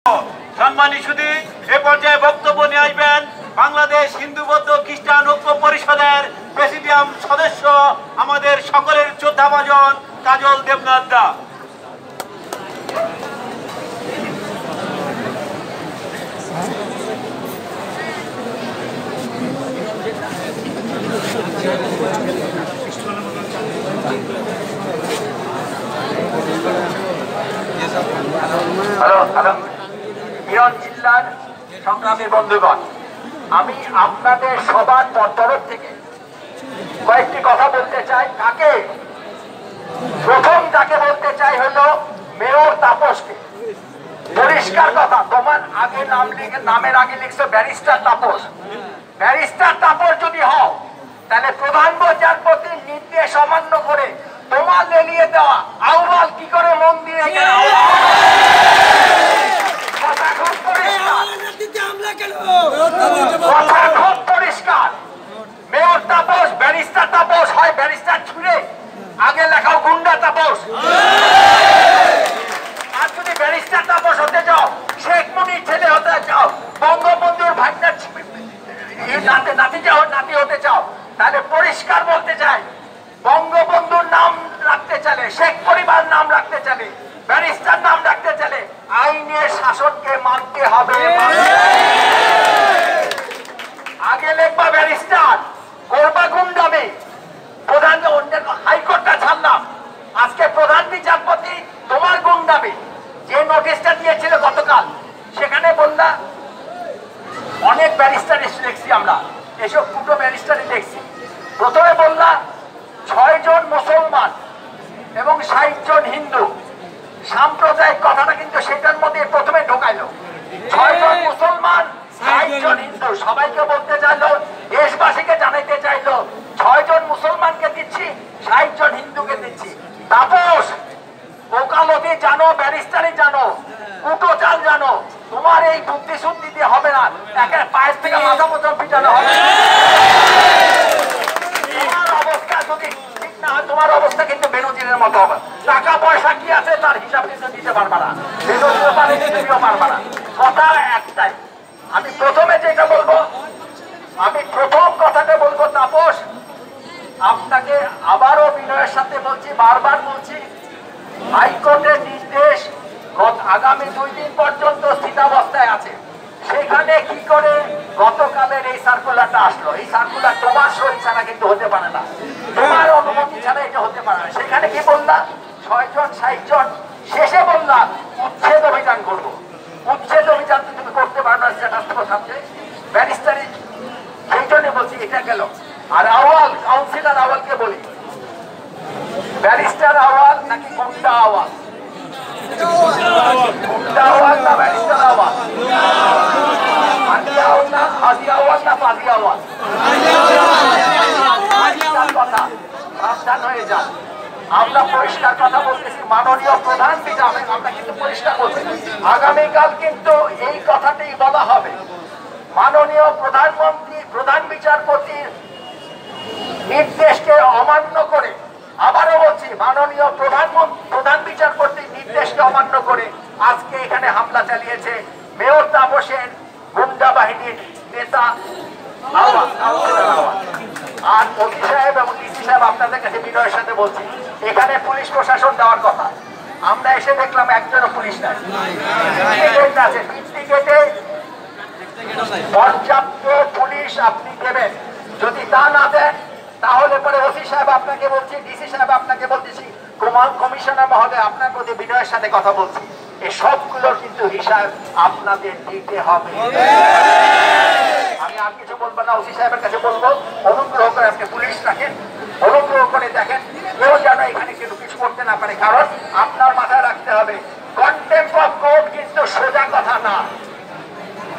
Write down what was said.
সম্মানী সুধী এ পর্যায়ে বক্তব্য নিয়ে আসবেন বাংলাদেশ হিন্দু বৌদ্ধ খ্রিস্টান ঐক্য পরিষদের প্রেসিডিয়াম সদস্য আমাদের সকলের শ্রদ্ধাভাজন কাজল দেবনাথ দা। মিরন জিল্লার সংগ্রামী বন্ধুগণ, আমি আপনাদের সবার তরফ থেকে কয়েকটি কথা বলতে চাই। কাকে প্রথম যাকে বলতে চাই হলো মেয়র তাপসকে। পরিষ্কার কথা, তোমার আগে নামের আগে লিখছো ব্যারিস্টার তাপস। ব্যারিস্টার তাপস যদি হও তাহলে প্রধান বিচারপতির নির্দেশ অমান্য করে তোমার লেলিয়ে দেওয়া আহ্বান কি করে মন দিয়ে পরিষ্কার। মেয়র তাপস ব্যারিস্টার তাপস হয়, ব্যারিস্টার ছুড়ে আগে লেখাও গুন্ডা তাপস। আর যদি ব্যারিস্টার তাপস হতে চাও, শেখ মুনির ছেলে হতে চাও, বঙ্গবন্ধুর ভাইনার নাতি হতে চাও, তাহলে পরিষ্কার বলতে চাই, বঙ্গবন্ধুর নাম রাখতে চাইলে, শেখ পরিবার নাম রাখতে চাইলে, ব্যারিস্টার নাম রাখতে চাইলে আইনের শাসনকে মানতে হবে। আগে লেখবা ব্যারিস্টার, করবা গুন্ডামি। প্রধান হাইকোর্টটা ছাড়লাম, আজকে প্রধান বিচারপতি তোমার গুন্ডামি। যে নোটিশটা দিয়েছিল গতকাল, সেখানে বললা অনেক ব্যারিস্টার দেখছি আমরা, এসব দুটো ব্যারিস্টারই দেখছি। প্রথমে বললা 6 জন মুসলমান এবং 60 জন হিন্দু। সাম্প্রদায়িক কথাটা কিন্তু সেটার মধ্যে প্রথমে ঢোকাইলো। 6 জন মুসলমান 60 জন হিন্দু, সবাইকে বলতে চাইলো, দেশবাসীকে জানাইতে চাইলো 6 জন মুসলমানকে দিচ্ছি, 60 জন হিন্দুকে দিচ্ছি। তাপস, ওকালতি জানো, ব্যারিস্টারি জানো, কুটো চাল জানো, তোমার এই বুদ্ধি শুদ্ধি দিয়ে হবে না। একের পায়ের থেকে মাথা মতো পিটানো হবে। তোমার অবস্থা যদি ঠিক না হয়, তোমার অবস্থা কিন্তু বেনজিরের মতো হবে। টাকা পয়সা কি আছে তার হিসাব কিন্তু দিতে পারবা না, বেনজিরও পারে, তুমিও পারবা না। কথা একটাই, আমি প্রথমে যেটা বলবো, আমি প্রথম কথাটা বলবো, তাপস আপনাকে আবারও বিনয়ের সাথে বলছি, বারবার বলছি, হাইকোর্টের নির্দেশ আগামী 2 দিন পর্যন্ত স্থিতাবস্থায় আছে। সেখানে কি করে গতকালের এই সার্কুলারটা আসলো? এই সার্কুলার তোমার সই ছাড়া কিন্তু হতে পারে না, তোমার অনুমতি ছাড়া এটা হতে পারে না। সেখানে কি বললা 6 জন 60 জন, শেষে বললা উচ্ছেদ অভিযান করবো। উচ্ছেদ অভিযান তুমি করতে পারো না, সেটা সাথে ব্যারিস্টারি। সেই জন্য বলছি এটা গেল। আর আওয়াল, কাউন্সিলর আওয়ালকে বলি, ব্যারিস্টার আওয়াল নাকি গুন্ডা আওয়াল? গুন্ডা আওয়াল না ব্যারিস্টার আওয়াল? হাজি আওয়াল না পাজি আওয়াল? কথা সাবধান হয়ে যান। আমরা পরিষ্কার কথা বলতেছি, মাননীয় প্রধান বিচারপতি, আমরা কিন্তু পরিষ্কার বলছি, আগামীকাল কিন্তু এই কথাটাই বলা হবে। মাননীয় প্রধানমন্ত্রী, প্রধান বিচারপতির নির্দেশকে অমান্য করে, আবারও বলছি, মাননীয় প্রধান বিচারপতির নির্দেশকে অমান্য করে আজকে এখানে হামলা চালিয়েছে মেয়র তাপসের গুন্ডা বাহিনীর নেতা আর ওসি সাহেব এবং ডিসি সাহেব। আপনাদের কাছে বিনয়ের সাথে বলছি, এখানে পুলিশ প্রশাসন দেওয়ার কথা, আমরা এসে দেখলাম একজনও পুলিশ নাই। আছে গেটে পর্যাপ্ত পুলিশ আপনি দেবেন, যদি তা না দেন তাহলে পরে ওসি সাহেব আপনাকে বলছি, ডিসি সাহেব আপনাকে বলতেছি, কমিশনার মহোদয় আপনার প্রতি বিনয়ের সাথে কথা বলছি, এই সবগুলোর কিন্তু হিসাব আপনাদের দিতে হবে। আমি আর কিছু বলবো না, ওসি সাহেবের কাছে বলবো অনুগ্রহ করে আপনি পুলিশ রাখেন, অনুগ্রহ করে দেখেন